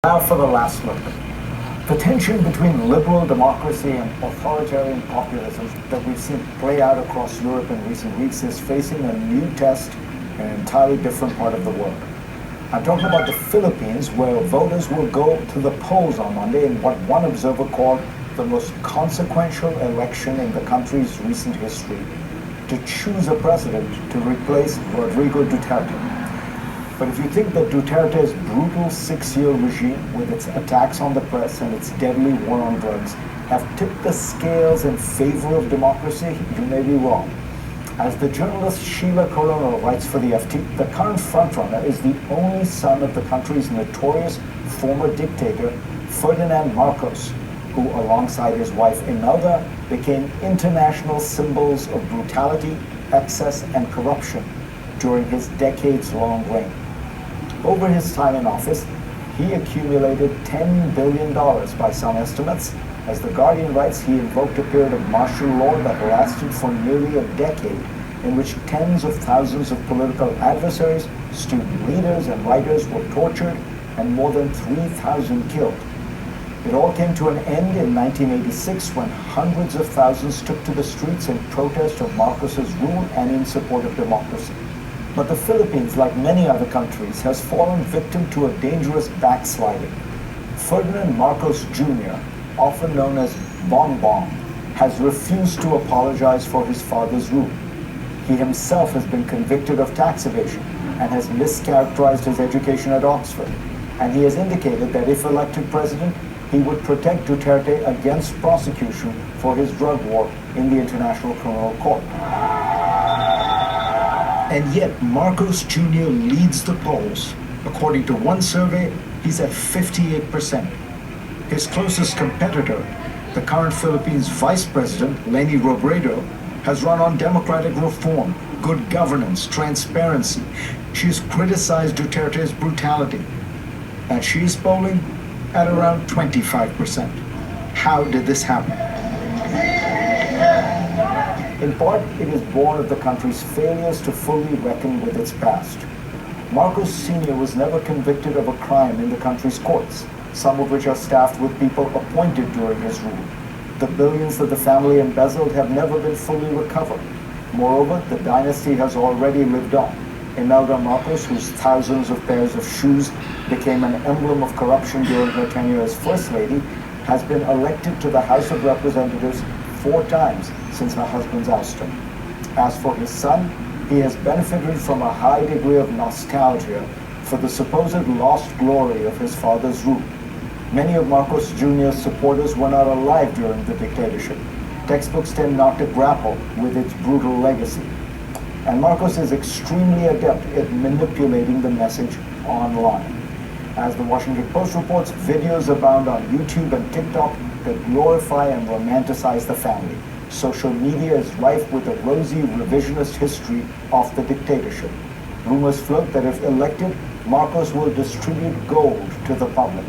Now for the last look. The tension between liberal democracy and authoritarian populism that we've seen play out across Europe in recent weeks is facing a new test in an entirely different part of the world. I'm talking about the Philippines, where voters will go to the polls on Monday in what one observer called the most consequential election in the country's recent history to choose a president to replace Rodrigo Duterte. But if you think that Duterte's brutal six-year regime, with its attacks on the press and its deadly war on drugs, have tipped the scales in favor of democracy, you may be wrong. As the journalist Sheila Coronel writes for the FT, the current frontrunner is the only son of the country's notorious former dictator, Ferdinand Marcos, who, alongside his wife Imelda, became international symbols of brutality, excess, and corruption during his decades-long reign. Over his time in office, he accumulated $10 billion by some estimates. As The Guardian writes, he invoked a period of martial law that lasted for nearly a decade, in which tens of thousands of political adversaries, student leaders, and writers were tortured, and more than 3,000 killed. It all came to an end in 1986 when hundreds of thousands took to the streets in protest of Marcos's rule and in support of democracy. But the Philippines, like many other countries, has fallen victim to a dangerous backsliding. Ferdinand Marcos Jr., often known as Bongbong, has refused to apologize for his father's rule. He himself has been convicted of tax evasion and has mischaracterized his education at Oxford. And he has indicated that if elected president, he would protect Duterte against prosecution for his drug war in the International Criminal Court. And yet, Marcos Jr. leads the polls. According to one survey, he's at 58%. His closest competitor, the current Philippines Vice President, Leni Robredo, has run on democratic reform, good governance, transparency. She's criticized Duterte's brutality. And she's polling at around 25%. How did this happen? In part, it is born of the country's failures to fully reckon with its past. Marcos Sr. was never convicted of a crime in the country's courts, some of which are staffed with people appointed during his rule. The billions that the family embezzled have never been fully recovered. Moreover, the dynasty has already lived on. Imelda Marcos, whose thousands of pairs of shoes became an emblem of corruption during her tenure as First Lady, has been elected to the House of Representatives 4 times since her husband's ouster. As for his son, he has benefited from a high degree of nostalgia for the supposed lost glory of his father's rule. Many of Marcos Jr.'s supporters were not alive during the dictatorship. Textbooks tend not to grapple with its brutal legacy. And Marcos is extremely adept at manipulating the message online. As the Washington Post reports, videos abound on YouTube and TikTok that glorify and romanticize the family. Social media is rife with a rosy revisionist history of the dictatorship. Rumors float that if elected, Marcos will distribute gold to the public.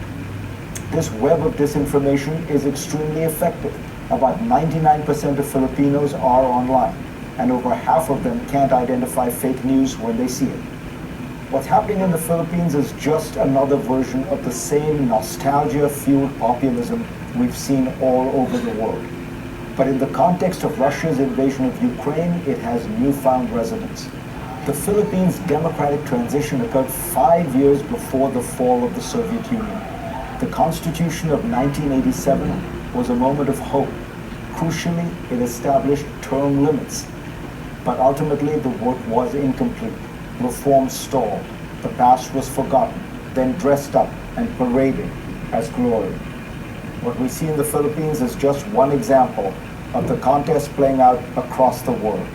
This web of disinformation is extremely effective. About 99% of Filipinos are online, and over half of them can't identify fake news when they see it. What's happening in the Philippines is just another version of the same nostalgia-fueled populism we've seen all over the world. But in the context of Russia's invasion of Ukraine, it has newfound resonance. The Philippines' democratic transition occurred 5 years before the fall of the Soviet Union. The Constitution of 1987 was a moment of hope. Crucially, it established term limits. But ultimately, the work was incomplete. Reform stalled. The past was forgotten, then dressed up and paraded as glory. What we see in the Philippines is just one example of the contest playing out across the world.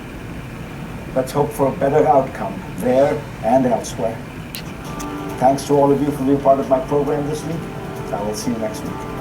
Let's hope for a better outcome there and elsewhere. Thanks to all of you for being part of my program this week. I will see you next week.